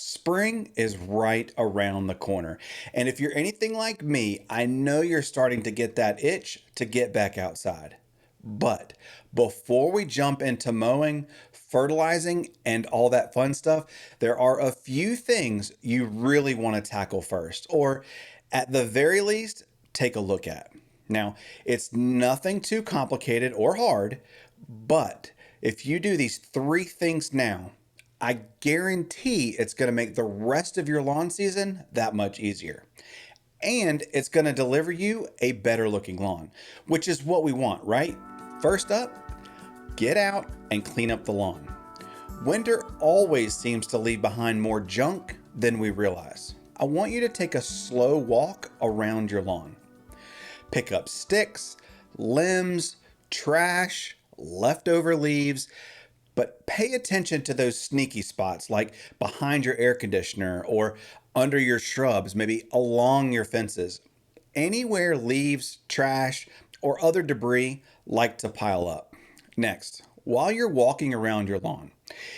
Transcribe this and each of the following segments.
Spring is right around the corner. And if you're anything like me, I know you're starting to get that itch to get back outside. But before we jump into mowing, fertilizing, and all that fun stuff, there are a few things you really want to tackle first, or at the very least, take a look at. Now, it's nothing too complicated or hard, but if you do these three things now, I guarantee it's going to make the rest of your lawn season that much easier. And it's going to deliver you a better looking lawn, which is what we want, right? First up, get out and clean up the lawn. Winter always seems to leave behind more junk than we realize. I want you to take a slow walk around your lawn. Pick up sticks, limbs, trash, leftover leaves, but pay attention to those sneaky spots like behind your air conditioner or under your shrubs, maybe along your fences. Anywhere leaves, trash, or other debris like to pile up. Next, while you're walking around your lawn,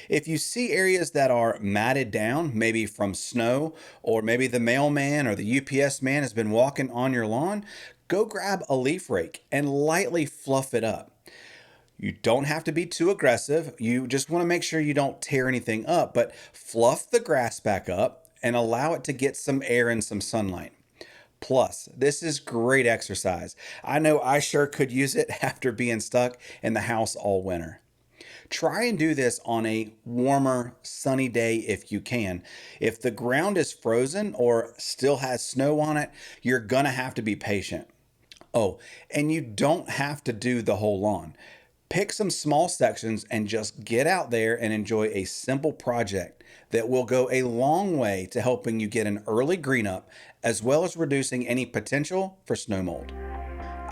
if you see areas that are matted down, maybe from snow, or maybe the mailman or the UPS man has been walking on your lawn, go grab a leaf rake and lightly fluff it up. You don't have to be too aggressive. You just want to make sure you don't tear anything up, but fluff the grass back up and allow it to get some air and some sunlight. Plus, this is great exercise. I know I sure could use it after being stuck in the house all winter. Try and do this on a warmer, sunny day if you can. If the ground is frozen or still has snow on it, you're gonna have to be patient. Oh, and you don't have to do the whole lawn. Pick some small sections and just get out there and enjoy a simple project that will go a long way to helping you get an early green up as well as reducing any potential for snow mold.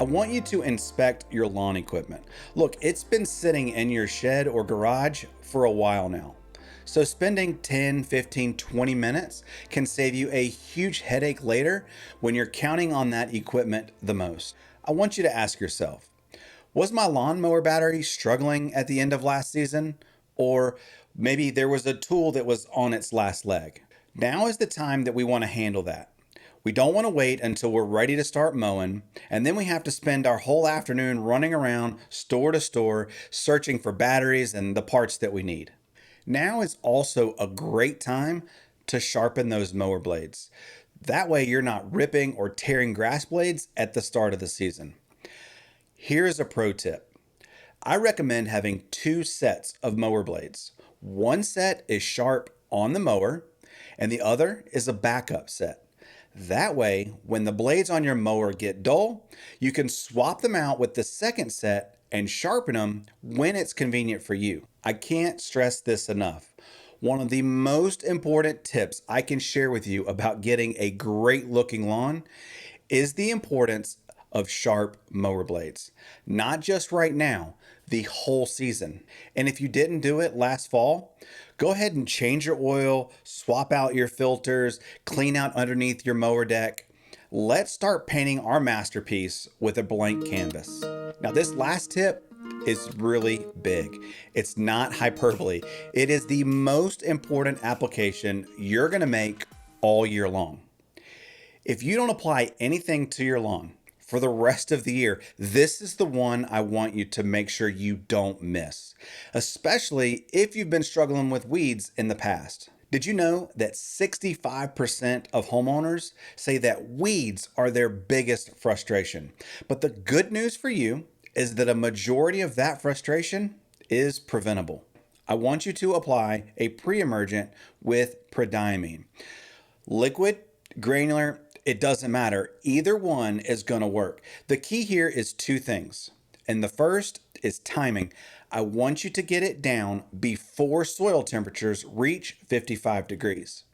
I want you to inspect your lawn equipment. Look, it's been sitting in your shed or garage for a while now. So spending 10, 15, 20 minutes can save you a huge headache later when you're counting on that equipment the most. I want you to ask yourself, was my lawnmower battery struggling at the end of last season? Or maybe there was a tool that was on its last leg. Now is the time that we want to handle that. We don't want to wait until we're ready to start mowing, and then we have to spend our whole afternoon running around store to store searching for batteries and the parts that we need. Now is also a great time to sharpen those mower blades. That way you're not ripping or tearing grass blades at the start of the season. Here's a pro tip. I recommend having two sets of mower blades. One set is sharp on the mower, and the other is a backup set. That way, when the blades on your mower get dull, you can swap them out with the second set and sharpen them when it's convenient for you. I can't stress this enough. One of the most important tips I can share with you about getting a great looking lawn is the importance of sharp mower blades. Not just right now, the whole season. And if you didn't do it last fall, go ahead and change your oil, swap out your filters, clean out underneath your mower deck. Let's start painting our masterpiece with a blank canvas. Now, this last tip is really big. It's not hyperbole. It is the most important application you're going to make all year long. If you don't apply anything to your lawn for the rest of the year, this is the one I want you to make sure you don't miss, especially if you've been struggling with weeds in the past. Did you know that 65% of homeowners say that weeds are their biggest frustration? But the good news for you is that a majority of that frustration is preventable. I want you to apply a pre-emergent with prodiamine. Liquid, granular, it doesn't matter. Either one is going to work. The key here is two things. And the first is timing. I want you to get it down before soil temperatures reach 55 degrees.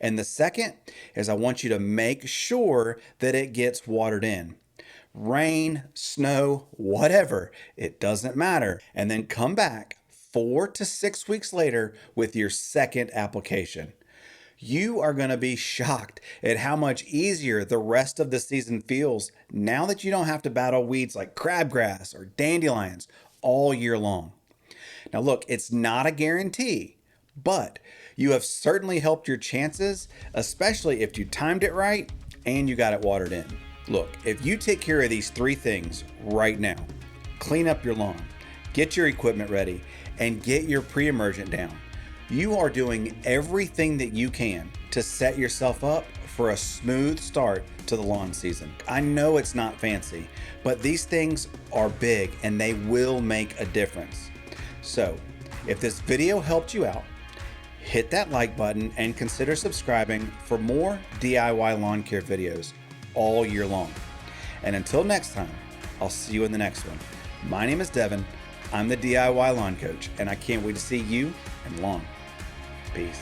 And the second is I want you to make sure that it gets watered in. Rain, snow, whatever, it doesn't matter. And then come back 4 to 6 weeks later with your second application. You are going to be shocked at how much easier the rest of the season feels now that you don't have to battle weeds like crabgrass or dandelions all year long. Now look, it's not a guarantee, but You have certainly helped your chances, especially if you timed it right and you got it watered in. Look, if you take care of these 3 things right now, clean up your lawn, get your equipment ready, and get your pre-emergent down, you are doing everything that you can to set yourself up for a smooth start to the lawn season. I know it's not fancy, but these things are big and they will make a difference. So, if this video helped you out, hit that like button and consider subscribing for more DIY lawn care videos all year long. And until next time, I'll see you in the next one. My name is Devin. I'm the DIY Lawn Coach, and I can't wait to see you in lawn. Peace.